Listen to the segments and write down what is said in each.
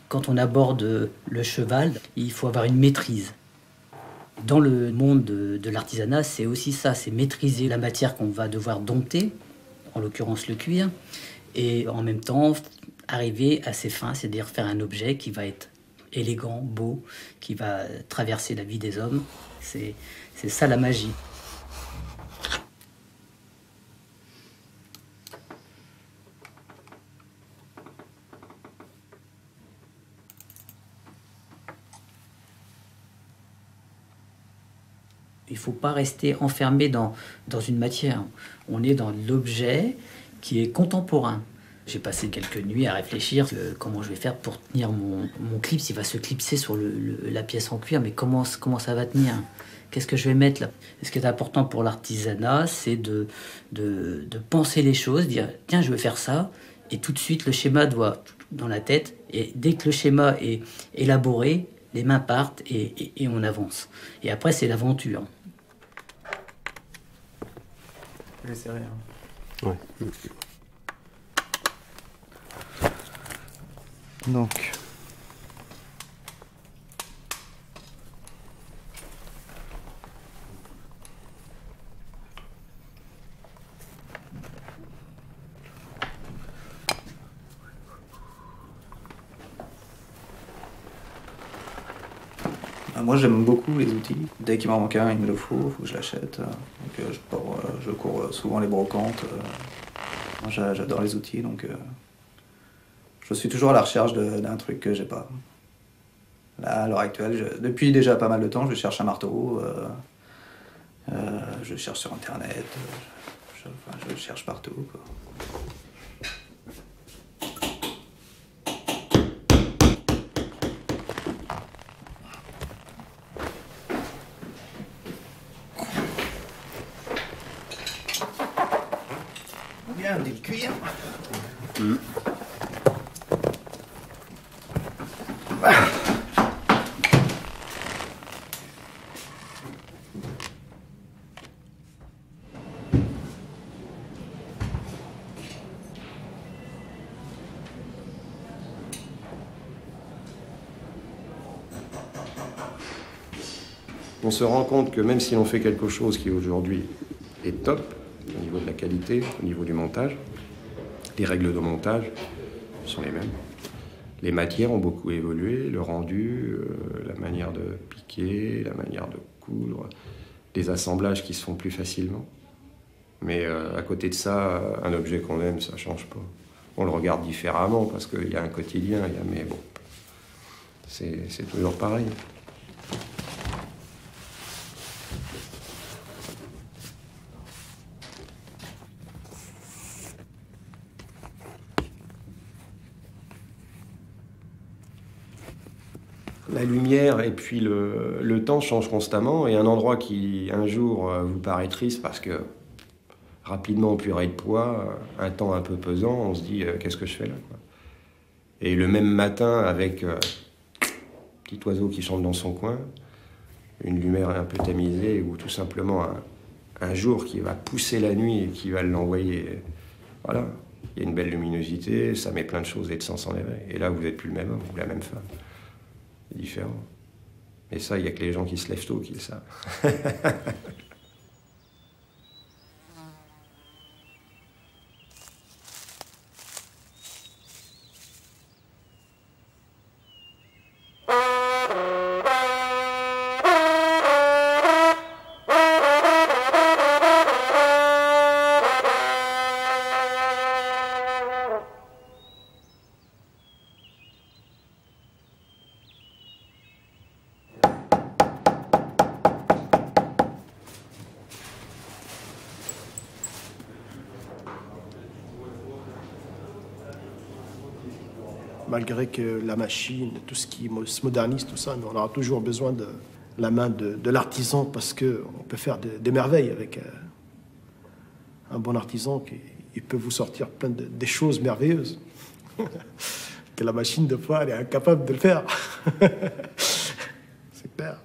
Quand on aborde le cheval, il faut avoir une maîtrise. Dans le monde de l'artisanat, c'est aussi ça, c'est maîtriser la matière qu'on va devoir dompter, en l'occurrence le cuir, et en même temps arriver à ses fins, c'est-à-dire faire un objet qui va être élégant, beau, qui va traverser la vie des hommes. C'est ça la magie. Il ne faut pas rester enfermé dans une matière. On est dans l'objet qui est contemporain. J'ai passé quelques nuits à réfléchir comment je vais faire pour tenir mon clips. Il va se clipser sur la pièce en cuir, mais comment ça va tenir? Qu'est-ce que je vais mettre là? Ce qui est important pour l'artisanat, c'est de penser les choses, dire tiens, je vais faire ça, et tout de suite le schéma doit dans la tête, et dès que le schéma est élaboré, les mains partent et on avance. Et après, c'est l'aventure. Je vais serrer. Ouais. Donc. Moi j'aime beaucoup les outils. Dès qu'il m'en manque un, il me le faut que je l'achète. Donc je cours souvent les brocantes. Moi j'adore les outils, donc je suis toujours à la recherche d'un truc que j'ai pas. Là, à l'heure actuelle, depuis déjà pas mal de temps, je cherche un marteau. Je cherche sur internet. Je cherche partout, quoi. Bien, du cuir. On se rend compte que même si l'on fait quelque chose qui aujourd'hui est top, au niveau de la qualité, au niveau du montage, les règles de montage sont les mêmes. Les matières ont beaucoup évolué, le rendu, la manière de piquer, la manière de coudre, des assemblages qui se font plus facilement. Mais à côté de ça, un objet qu'on aime, ça ne change pas. On le regarde différemment parce qu'il y a un quotidien, mais bon, c'est toujours pareil. La lumière et puis le temps changent constamment, et un endroit qui un jour vous paraît triste parce que rapidement purée de poids, un temps un peu pesant, on se dit qu'est-ce que je fais là, quoi. Et le même matin avec petit oiseau qui chante dans son coin, une lumière un peu tamisée, ou tout simplement un jour qui va pousser la nuit et qui va l'envoyer, voilà, il y a une belle luminosité, ça met plein de choses et de sens en éveil. Et là vous n'êtes plus le même homme ou la même femme. C'est différent. Et ça, il n'y a que les gens qui se lèvent tôt qui le savent. Malgré que la machine, tout ce qui se modernise, tout ça, mais on aura toujours besoin de la main de l'artisan, parce qu'on peut faire des merveilles avec un bon artisan. Il peut vous sortir plein des choses merveilleuses que la machine, de fois, elle est incapable de le faire. C'est clair.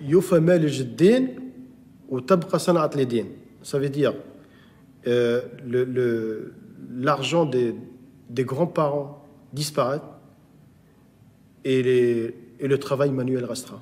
يفهم الجدين وتبقى صنعة اليدين. Ça veut dire l'argent des grands-parents disparaît et le travail manuel restera.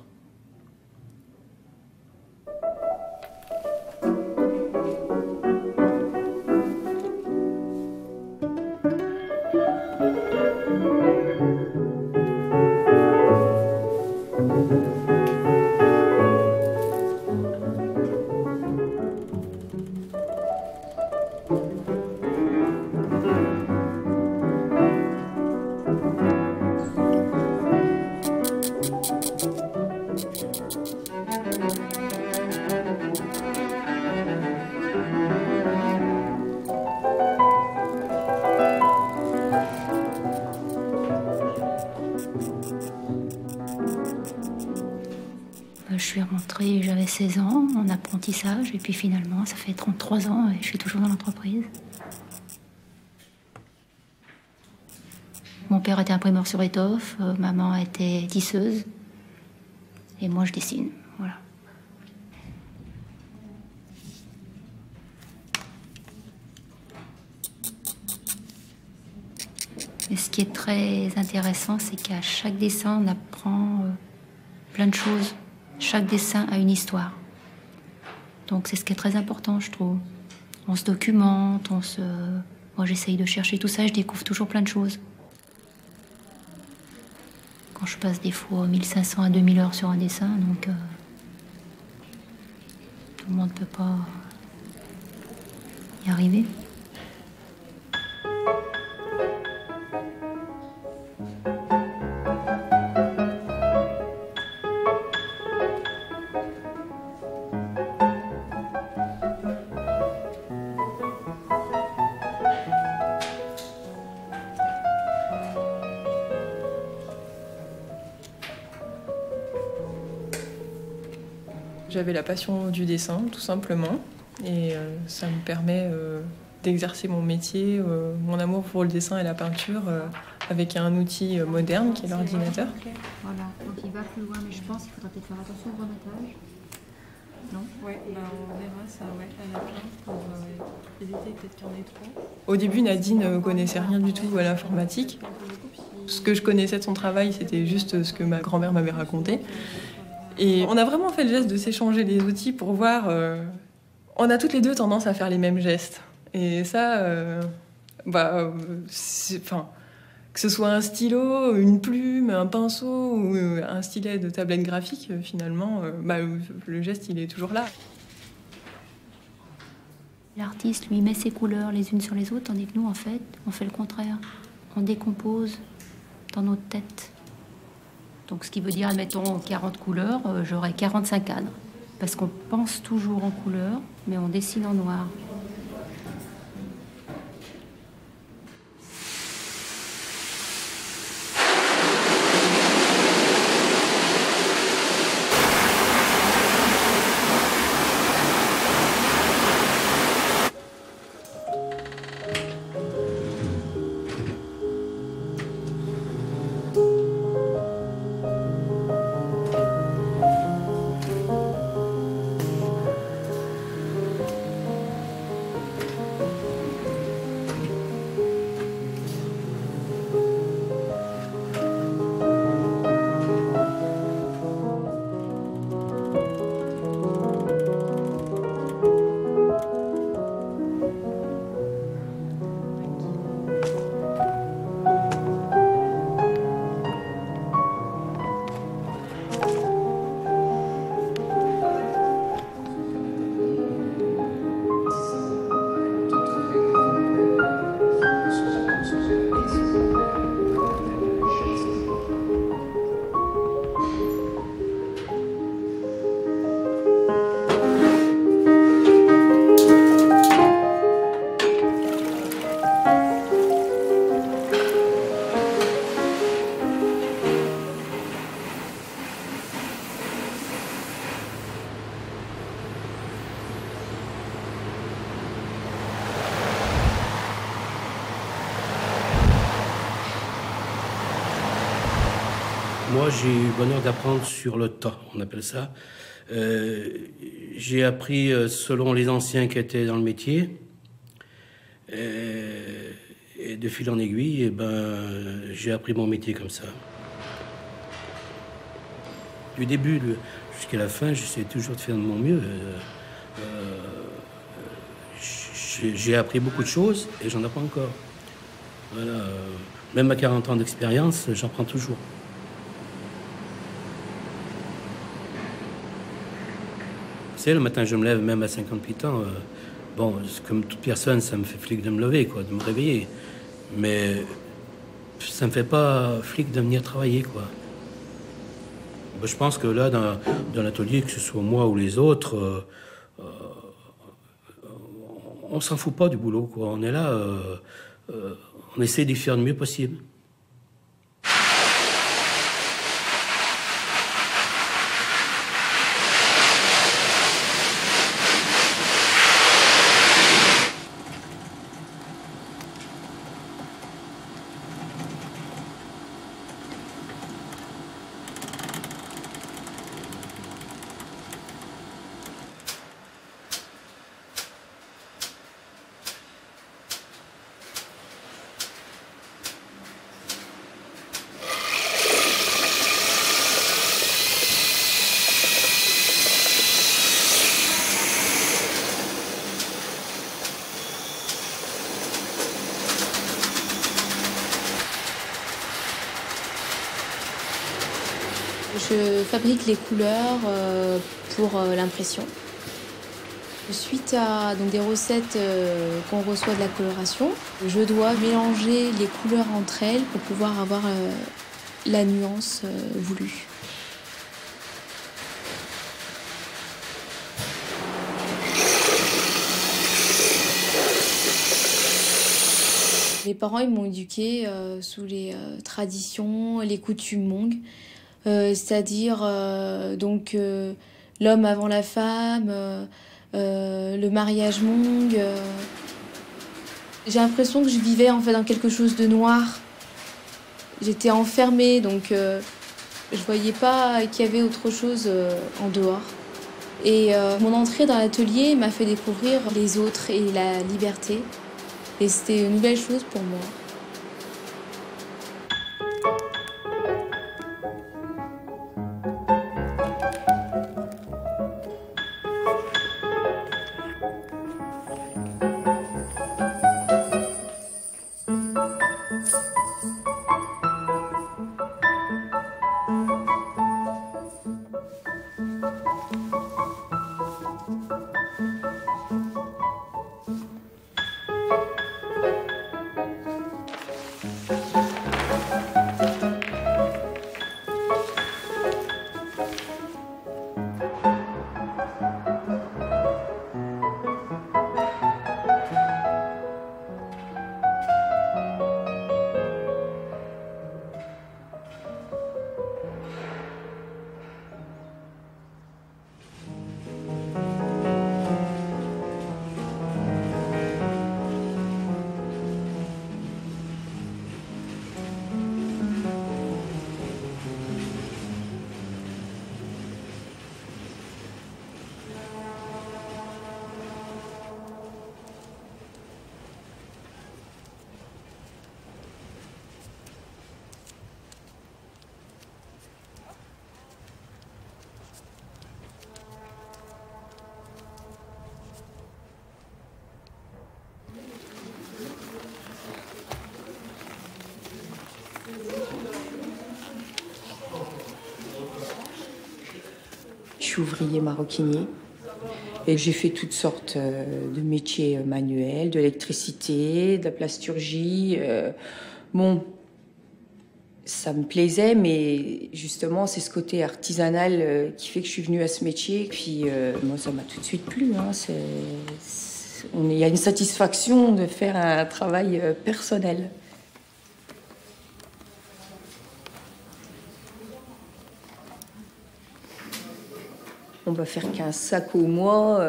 Je suis rentrée, j'avais 16 ans en apprentissage et puis finalement ça fait 33 ans et je suis toujours dans l'entreprise. Mon père était imprimeur sur étoffe, maman était tisseuse et moi je dessine, voilà. Et ce qui est très intéressant, c'est qu'à chaque dessin on apprend plein de choses. Chaque dessin a une histoire. Donc c'est ce qui est très important, je trouve. On se documente, moi j'essaye de chercher tout ça, je découvre toujours plein de choses. Quand je passe des fois 1500 à 2000 heures sur un dessin, donc tout le monde ne peut pas y arriver. J'avais la passion du dessin, tout simplement, et ça me permet d'exercer mon métier, mon amour pour le dessin et la peinture, avec un outil moderne qui est l'ordinateur. Voilà, donc il va plus loin, mais je pense qu'il faudra peut-être faire attention au grenadage. Non ? Ouais, bah on verra ça, ouais, à la fin, pour éviter peut-être qu'il y en ait trop. Au début, Nadine ne connaissait rien du tout à l'informatique. Ce que je connaissais de son travail, c'était juste ce que ma grand-mère m'avait raconté. Et on a vraiment fait le geste de s'échanger les outils pour voir... on a toutes les deux tendance à faire les mêmes gestes. Et ça, que ce soit un stylo, une plume, un pinceau ou un stylet de tablette graphique, finalement, le geste, il est toujours là. L'artiste, lui, met ses couleurs les unes sur les autres, tandis que nous, en fait, on fait le contraire. On décompose dans notre tête. Donc, ce qui veut dire, admettons, 40 couleurs, j'aurai 45 cadres. Parce qu'on pense toujours en couleurs, mais on dessine en noir. Moi, j'ai eu le bonheur d'apprendre sur le tas, on appelle ça. J'ai appris selon les anciens qui étaient dans le métier. Et de fil en aiguille, j'ai appris mon métier comme ça. Du début jusqu'à la fin, j'essaie toujours de faire de mon mieux. J'ai appris beaucoup de choses et j'en apprends encore. Voilà, même à 40 ans d'expérience, j'en prends toujours. Vous savez, le matin, je me lève même à 58 ans. Bon, comme toute personne, ça me fait flic de me lever, quoi, de me réveiller. Mais ça me fait pas flic de venir travailler, quoi. Je pense que là, dans l'atelier, que ce soit moi ou les autres, on s'en fout pas du boulot, quoi. On est là, on essaie d'y faire le mieux possible. Je fabrique les couleurs pour l'impression. Suite à des recettes qu'on reçoit de la coloration, je dois mélanger les couleurs entre elles pour pouvoir avoir la nuance voulue. Mes parents ils m'ont éduquée sous les traditions, les coutumes Hmong. C'est-à-dire l'homme avant la femme, le mariage Hmong. J'ai l'impression que je vivais en fait dans quelque chose de noir. J'étais enfermée, donc je voyais pas qu'il y avait autre chose en dehors. Et mon entrée dans l'atelier m'a fait découvrir les autres et la liberté. Et c'était une nouvelle chose pour moi. Je suis ouvrier maroquinier et j'ai fait toutes sortes de métiers manuels, de l'électricité, de la plasturgie. Bon, ça me plaisait, mais justement, c'est ce côté artisanal qui fait que je suis venue à ce métier. Puis moi, ça m'a tout de suite plu. Hein. Il y a une satisfaction de faire un travail personnel. On va faire 15 sacs au mois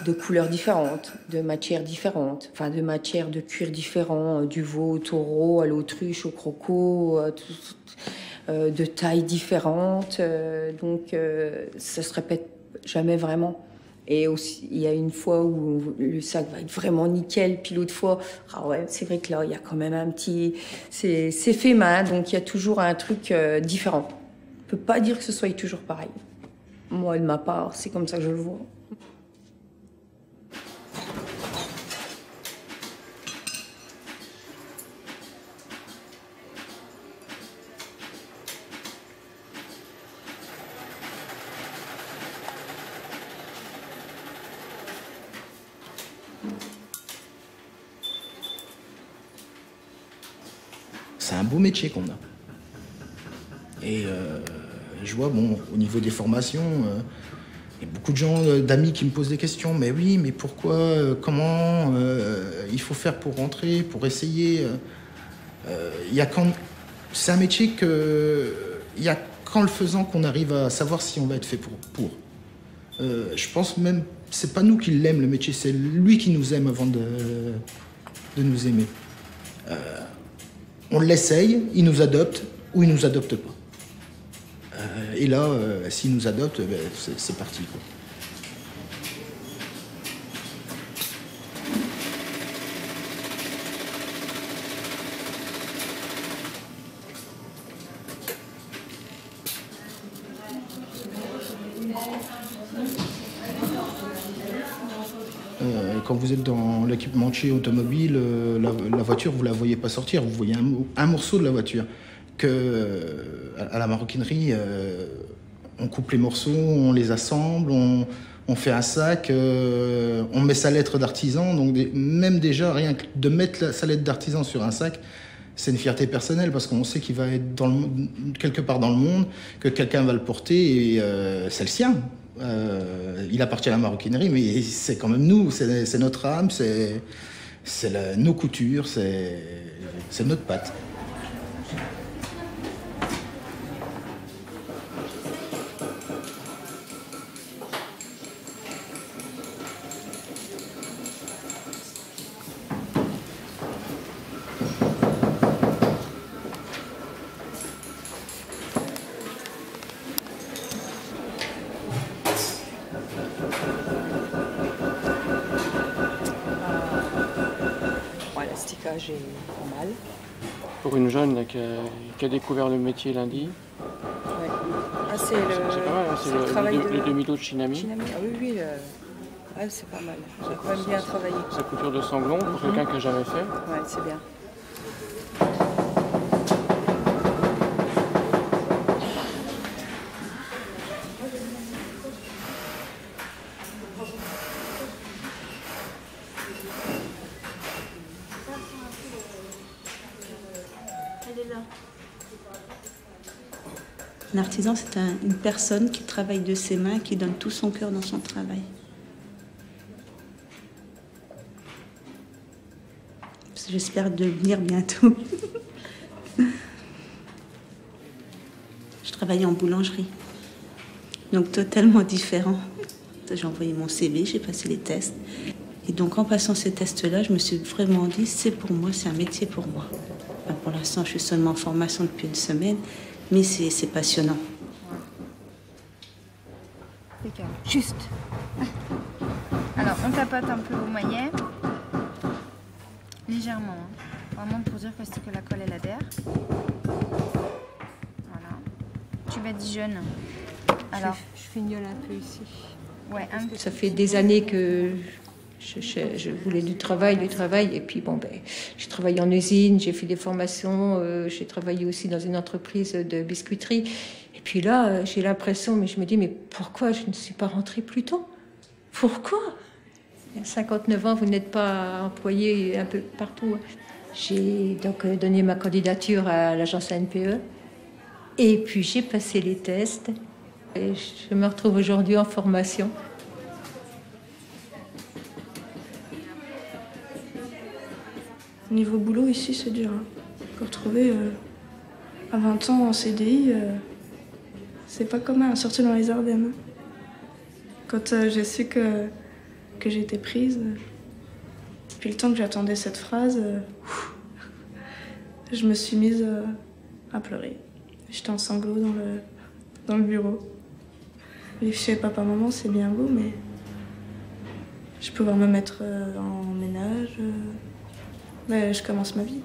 de couleurs différentes, de matières différentes, enfin de matières de cuir différents, du veau au taureau, à l'autruche, au croco, de tailles différentes, donc ça se répète jamais vraiment. Et aussi, il y a une fois où le sac va être vraiment nickel, puis l'autre fois, ah ouais, c'est vrai que là, il y a quand même un petit... C'est fait main, donc il y a toujours un truc différent. On ne peut pas dire que ce soit toujours pareil. Moi, de ma part, c'est comme ça que je le vois. C'est un beau métier qu'on a. Et je vois, bon, au niveau des formations, il y a beaucoup de gens, d'amis qui me posent des questions. Mais oui, mais pourquoi, comment il faut faire pour rentrer, pour essayer C'est un métier que... Il n'y a qu'en le faisant qu'on arrive à savoir si on va être fait pour. Je pense même, c'est pas nous qui l'aime le métier, c'est lui qui nous aime avant de nous aimer. On l'essaye, il nous adopte ou il nous adopte pas. Et là, s'il nous adopte, ben, c'est parti, quoi. Quand vous êtes dans l'équipementier automobile, la voiture, vous ne la voyez pas sortir, vous voyez un morceau de la voiture. À la maroquinerie, on coupe les morceaux, on les assemble, on fait un sac, on met sa lettre d'artisan. Donc même déjà, rien que de mettre sa lettre d'artisan sur un sac, c'est une fierté personnelle parce qu'on sait qu'il va être quelque part dans le monde, que quelqu'un va le porter et c'est le sien. Il appartient à la maroquinerie, mais c'est quand même nous, c'est notre âme, c'est nos coutures, c'est notre patte. J'ai pas mal. Pour une jeune là, qui a découvert le métier lundi. Ouais. Ah, c'est pas mal, hein, c'est le demi-dos de Shinami. Ah oui, ouais, c'est pas mal. J'ai quand même bien travaillé. Sa couture de sanglon pour quelqu'un qui n'a jamais fait. Ouais, c'est bien. Un artisan, c'est une personne qui travaille de ses mains, qui donne tout son cœur dans son travail. J'espère devenir bientôt. Je travaillais en boulangerie, donc totalement différent. J'ai envoyé mon CV, j'ai passé les tests. Et donc en passant ces tests-là, je me suis vraiment dit, c'est pour moi, c'est un métier pour moi. Enfin, pour l'instant, je suis seulement en formation depuis une semaine. Mais c'est passionnant. Juste. Alors, on tapote un peu au maillet. Légèrement. Hein. Vraiment pour dire que la colle, elle adhère. Voilà. Tu badigeonnes. Alors, je fignole un peu ici. Ouais, un peu. Ça fait des années que je voulais du travail, et puis bon, j'ai travaillé en usine, j'ai fait des formations, j'ai travaillé aussi dans une entreprise de biscuiterie. Et puis là, j'ai l'impression, mais je me dis, mais pourquoi je ne suis pas rentrée plus tôt? Pourquoi? À 59 ans, vous n'êtes pas employé un peu partout. J'ai donc donné ma candidature à l'agence ANPE. Et puis j'ai passé les tests. Et je me retrouve aujourd'hui en formation. Niveau boulot, ici, c'est dur. Hein. Faut retrouver à 20 ans en CDI, c'est pas commun, surtout dans les Ardennes. Quand j'ai su que j'étais prise, puis le temps que j'attendais cette phrase, je me suis mise à pleurer. J'étais en sanglots dans le bureau. Et chez papa-maman, c'est bien beau, mais je peux pouvoir me mettre en ménage. Mais je commence ma vie.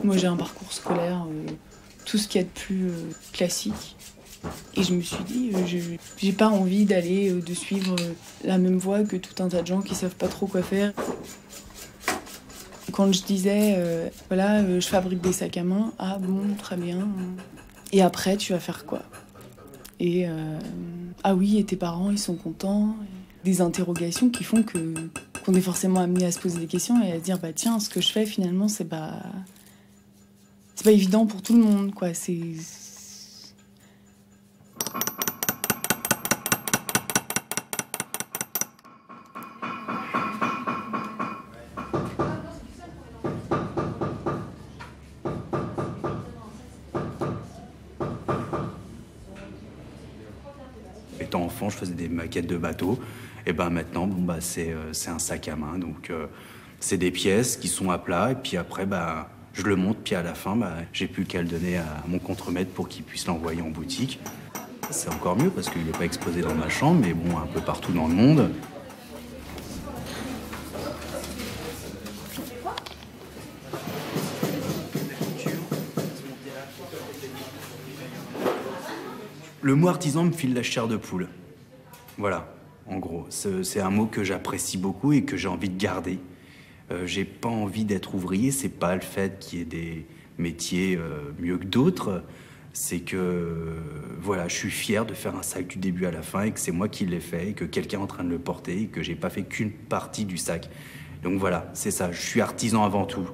Moi, j'ai un parcours scolaire, tout ce qu'il y a de plus classique. Et je me suis dit, j'ai pas envie d'aller, de suivre la même voie que tout un tas de gens qui savent pas trop quoi faire. Quand je disais, voilà, je fabrique des sacs à main, ah bon, très bien. Et après, tu vas faire quoi? Et ah oui, et tes parents, ils sont contents. Des interrogations qui font qu'on est forcément amené à se poser des questions et à se dire, bah tiens, ce que je fais finalement, c'est pas évident pour tout le monde, quoi. Étant enfant, je faisais des maquettes de bateaux. Et ben maintenant, bon, bah, c'est un sac à main. Donc, c'est des pièces qui sont à plat. Et puis après, bah, je le monte. Puis à la fin, bah, j'ai plus qu'à le donner à mon contremaître pour qu'il puisse l'envoyer en boutique. C'est encore mieux parce qu'il n'est pas exposé dans ma chambre, mais bon, un peu partout dans le monde. Le mot artisan me file la chair de poule. Voilà, en gros. C'est un mot que j'apprécie beaucoup et que j'ai envie de garder. J'ai pas envie d'être ouvrier, c'est pas le fait qu'il y ait des métiers mieux que d'autres. C'est que, voilà, je suis fier de faire un sac du début à la fin et que c'est moi qui l'ai fait et que quelqu'un est en train de le porter et que j'ai pas fait qu'une partie du sac. Donc voilà, c'est ça, je suis artisan avant tout.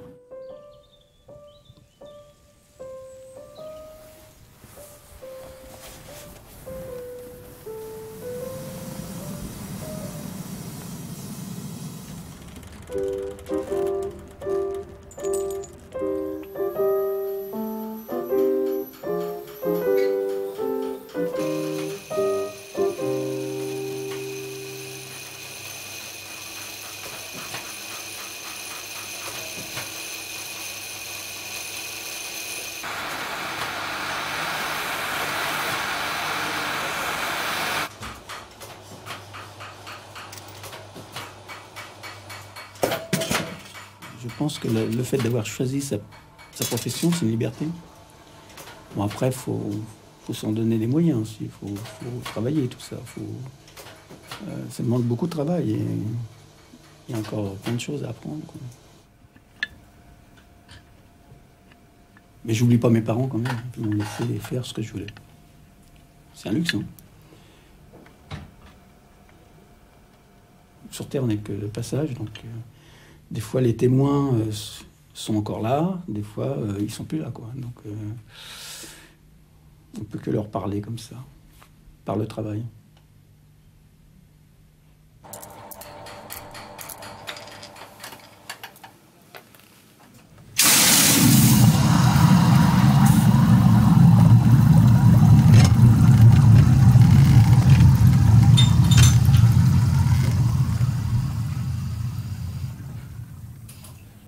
Je pense que le fait d'avoir choisi sa profession, c'est une liberté. Bon, après, il faut s'en donner les moyens aussi. Il faut travailler, tout ça. Ça demande beaucoup de travail et il y a encore plein de choses à apprendre, quoi. Mais j'oublie pas mes parents quand même. Ils m'ont laissé faire ce que je voulais. C'est un luxe, hein. Sur Terre, on n'est que de passage, donc des fois les témoins sont encore là, des fois ils sont plus là, quoi. Donc on peut que leur parler comme ça, par le travail.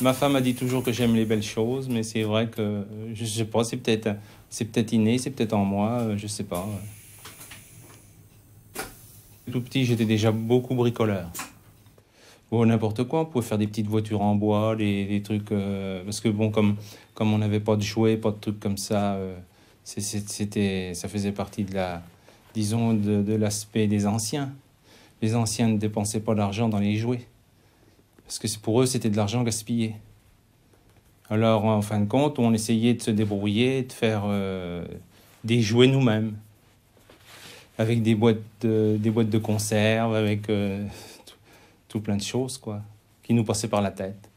Ma femme a dit toujours que j'aime les belles choses, mais c'est vrai que, je sais pas, c'est peut-être inné, c'est peut-être en moi, je sais pas. Tout petit, j'étais déjà beaucoup bricoleur. Bon, n'importe quoi, on pouvait faire des petites voitures en bois, des trucs... parce que bon, comme on n'avait pas de jouets, pas de trucs comme ça, ça faisait partie de la, disons, de l'aspect des anciens. Les anciens ne dépensaient pas d'argent dans les jouets. Parce que pour eux, c'était de l'argent gaspillé. Alors, en fin de compte, on essayait de se débrouiller, de faire des jouets nous-mêmes. Avec des boîtes de conserve, avec tout plein de choses, quoi, qui nous passaient par la tête.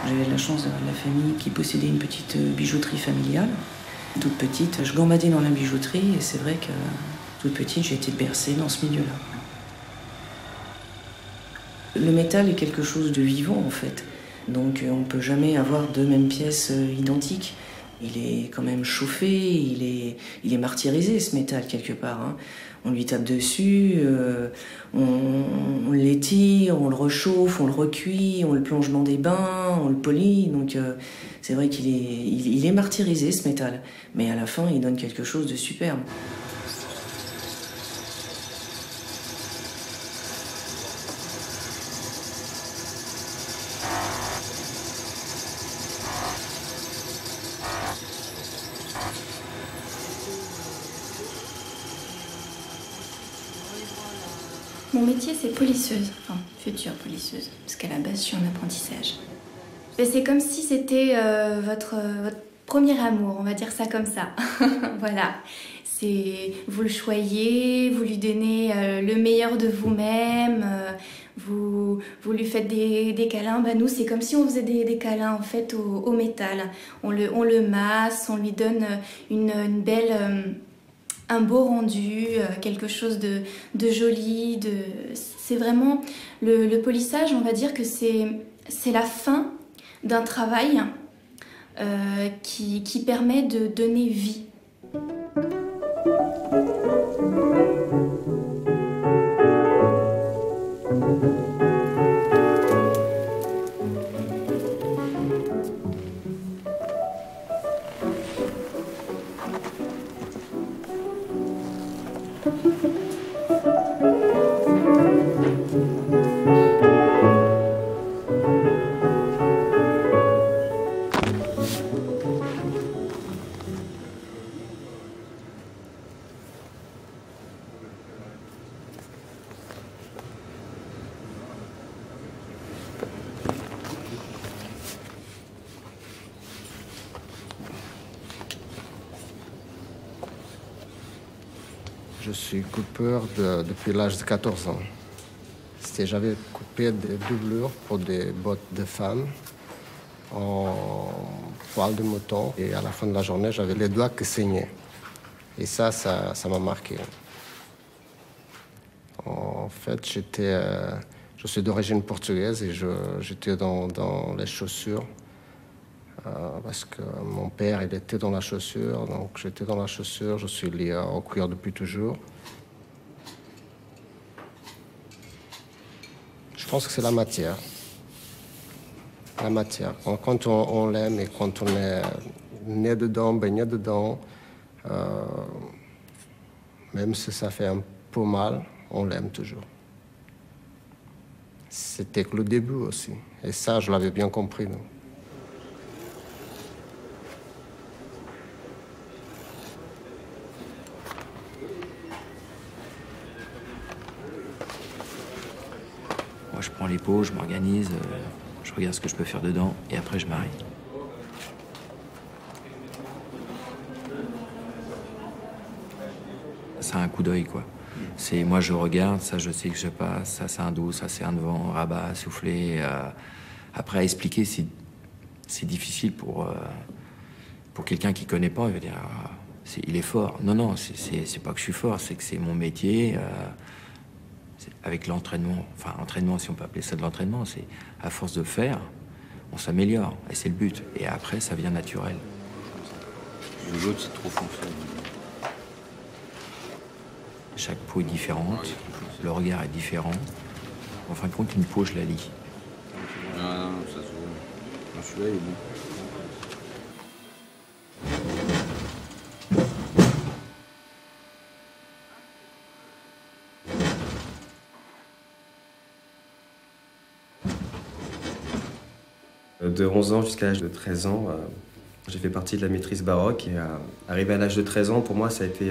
J'avais la chance d'avoir de la famille qui possédait une petite bijouterie familiale. Toute petite, je gambadais dans la bijouterie et c'est vrai que toute petite, j'ai été bercée dans ce milieu-là. Le métal est quelque chose de vivant en fait, donc on ne peut jamais avoir deux mêmes pièces identiques. Il est quand même chauffé, il est martyrisé ce métal quelque part, hein. On lui tape dessus, on l'étire, on le réchauffe, on le recuit, on le plonge dans des bains, on le polit. Donc c'est vrai qu'il est martyrisé ce métal, mais à la fin il donne quelque chose de superbe. Mon métier, c'est polisseuse, enfin future polisseuse, parce qu'à la base, je suis en apprentissage. C'est comme si c'était votre premier amour, on va dire ça comme ça. Voilà, vous le choyez, vous lui donnez le meilleur de vous-même, vous lui faites des câlins. Bah, nous, c'est comme si on faisait des câlins en fait au métal. On le masse, on lui donne une belle un beau rendu, quelque chose de joli. C'est vraiment le polissage, on va dire que c'est la fin d'un travail qui permet de donner vie. Je suis coupeur depuis l'âge de 14 ans. J'avais coupé des doublures pour des bottes de femmes en poil de mouton. Et à la fin de la journée, j'avais les doigts qui saignaient. Et ça m'a marqué. En fait, je suis d'origine portugaise et j'étais dans les chaussures. Parce que mon père, il était dans la chaussure, donc j'étais dans la chaussure, je suis lié au cuir depuis toujours. Je pense que c'est la matière. La matière. Quand on l'aime et quand on est né dedans, baigné dedans, même si ça fait un peu mal, on l'aime toujours. C'était que le début aussi. Et ça, je l'avais bien compris. Donc. Moi, je prends les pots, je m'organise, je regarde ce que je peux faire dedans et après je m'arrête. C'est un coup d'œil, quoi. Moi, je regarde, ça, je sais que je passe, ça, c'est un dos, ça, c'est un devant, rabat, soufflé. Après, à expliquer, c'est difficile pour quelqu'un qui connaît pas. Il va dire, il est fort. Non, c'est pas que je suis fort, c'est que c'est mon métier. Avec l'entraînement, enfin entraînement si on peut appeler ça de l'entraînement, c'est à force de faire, on s'améliore et c'est le but. Et après, ça vient naturel. L'autre, c'est trop foncé. Chaque peau est différente, le regard est différent. En fin de compte, une peau, je la lis. Ah non, ça se voit. Celui-là, il est bon. De 11 ans jusqu'à l'âge de 13 ans, j'ai fait partie de la maîtrise baroque et arrivé à l'âge de 13 ans, pour moi, ça a été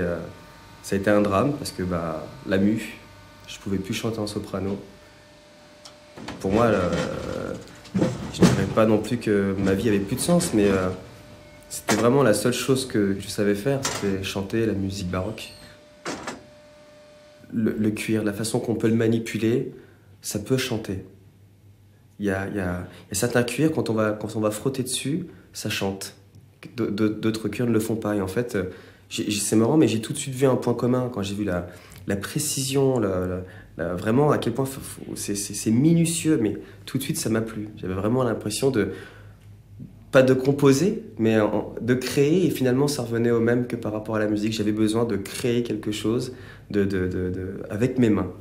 un drame parce que la mue, je pouvais plus chanter en soprano. Pour moi, je dirais pas non plus que ma vie avait plus de sens, mais c'était vraiment la seule chose que je savais faire, c'était chanter la musique baroque. Le cuir, la façon qu'on peut le manipuler, ça peut chanter. Il y a certains cuirs, quand on va frotter dessus, ça chante. D'autres cuirs ne le font pas. Et en fait, c'est marrant, mais j'ai tout de suite vu un point commun quand j'ai vu la précision, vraiment à quel point c'est minutieux, mais tout de suite ça m'a plu. J'avais vraiment l'impression pas de composer, mais de créer, et finalement ça revenait au même que par rapport à la musique. J'avais besoin de créer quelque chose avec mes mains.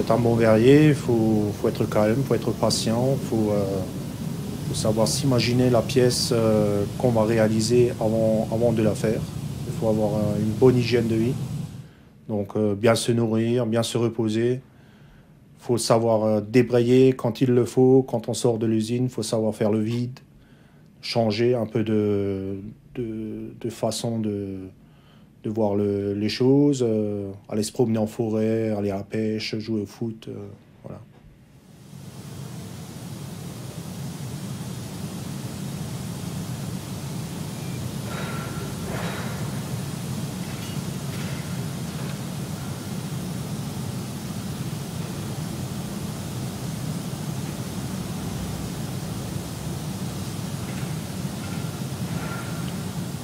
être un bon verrier, il faut être calme, il faut être patient, il faut savoir s'imaginer la pièce qu'on va réaliser avant de la faire. Il faut avoir une bonne hygiène de vie. Donc bien se nourrir, bien se reposer. Il faut savoir débrayer quand il le faut. Quand on sort de l'usine, il faut savoir faire le vide, changer un peu de façon de voir les choses, aller se promener en forêt, aller à la pêche, jouer au foot, voilà.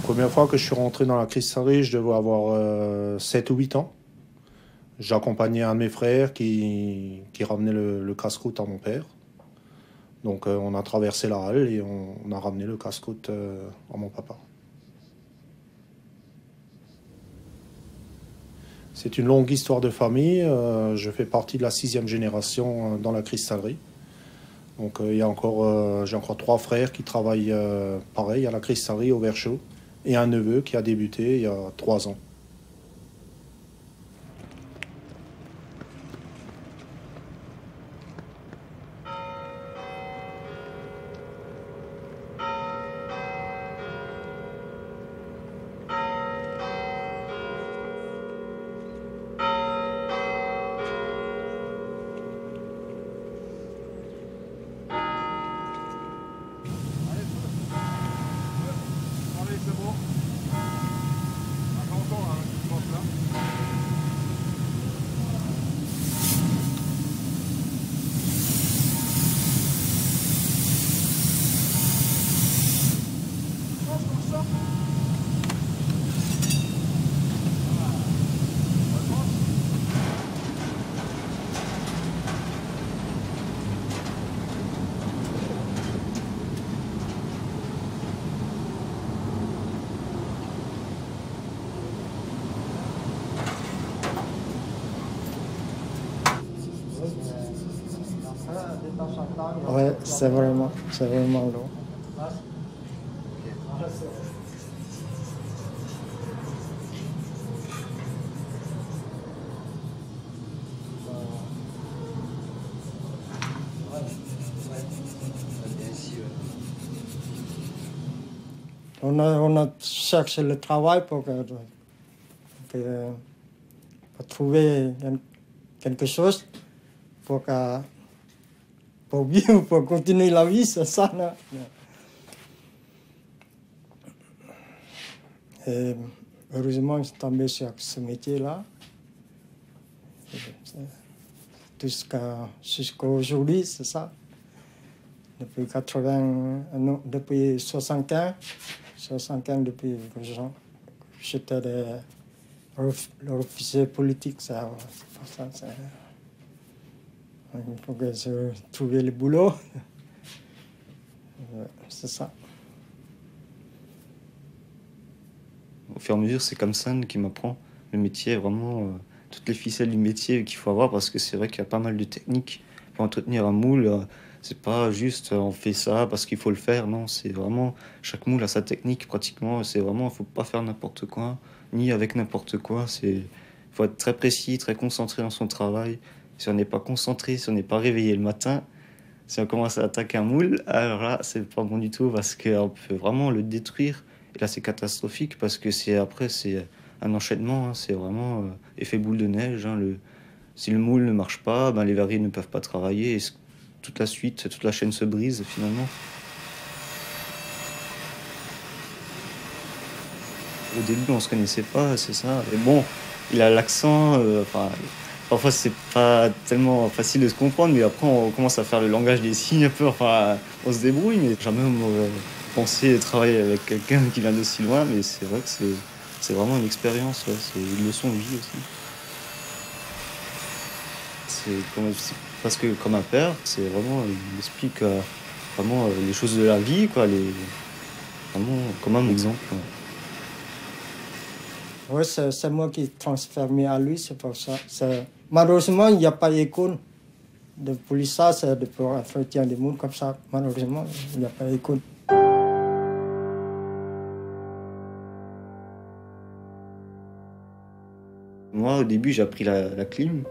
La première fois que je suis rentré dans la cristallerie, je devais avoir 7 ou 8 ans. J'accompagnais un de mes frères qui ramenait le casse-croûte à mon père. Donc on a traversé la halle et on a ramené le casse-croûte à mon papa. C'est une longue histoire de famille. Je fais partie de la 6e génération dans la cristallerie. Donc j'ai encore 3 frères qui travaillent pareil à la cristallerie au Verchaud. Et un neveu qui a débuté il y a 3 ans. Ouais, c'est vraiment long. On a cherché le travail pour trouver quelque chose pour vivre, pour continuer la vie, c'est ça. Non? Et heureusement, je suis tombé sur ce métier-là. Jusqu'à aujourd'hui, c'est ça. Depuis 75, depuis que j'étais l'officier politique, c'est pour ça. Il faut que je trouve le boulot. C'est ça. Au fur et à mesure, c'est comme ça qui m'apprend le métier, vraiment toutes les ficelles du métier qu'il faut avoir, parce que c'est vrai qu'il y a pas mal de techniques pour entretenir un moule. C'est pas juste on fait ça parce qu'il faut le faire, non, c'est vraiment chaque moule a sa technique pratiquement. C'est vraiment, il faut pas faire n'importe quoi, ni avec n'importe quoi. Il faut être très précis, très concentré dans son travail. Si on n'est pas concentré, si on n'est pas réveillé le matin, si on commence à attaquer un moule, alors là, c'est pas bon du tout parce qu'on peut vraiment le détruire. Et là, c'est catastrophique parce que c'est un enchaînement, hein, c'est vraiment effet boule de neige. Hein, si le moule ne marche pas, les verriers ne peuvent pas travailler et toute la suite, toute la chaîne se brise finalement. Au début, on se connaissait pas, c'est ça. Et bon, il a l'accent, parfois c'est pas tellement facile de se comprendre, mais après on commence à faire le langage des signes un peu, on se débrouille, mais jamais on m'aurait pensé travailler avec quelqu'un qui vient de si loin, mais c'est vrai que c'est vraiment une expérience, ouais, c'est une leçon de vie aussi. C'est presque comme un père, c'est vraiment, il explique vraiment les choses de la vie, quoi, vraiment comme un exemple. Ouais. Oui, c'est moi qui transformé à lui, c'est pour ça. Malheureusement, il n'y a pas d'école de polissage, de pour entretien des murs comme ça. Malheureusement, il n'y a pas d'école. Moi, au début, j'ai appris la clim.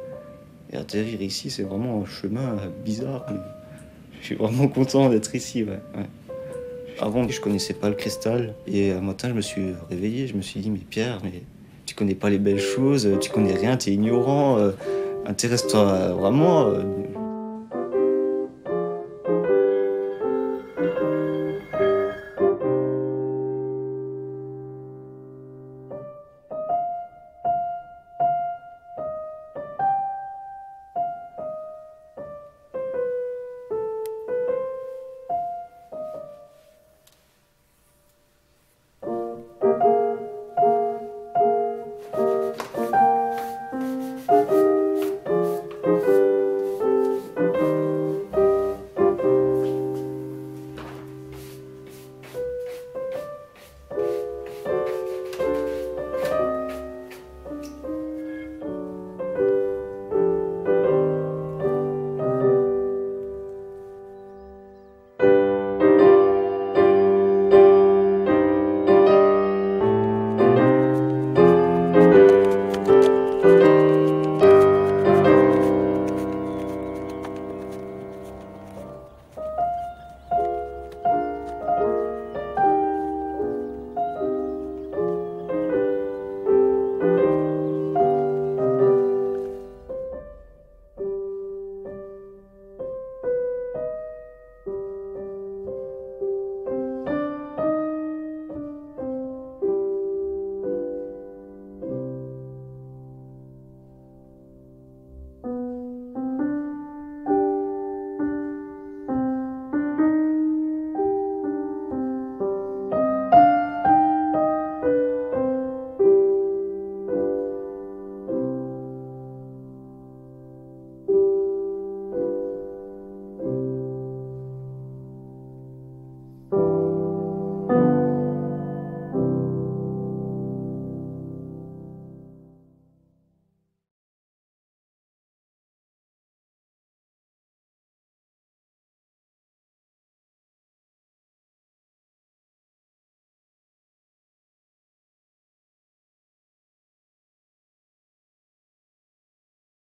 Et atterrir ici, c'est vraiment un chemin bizarre. Je suis vraiment content d'être ici. Ouais. Avant, je connaissais pas le cristal. Et un matin, je me suis réveillé. Je me suis dit, mais Pierre, mais tu connais pas les belles choses, tu connais rien, tu es ignorant. Intéresse-toi vraiment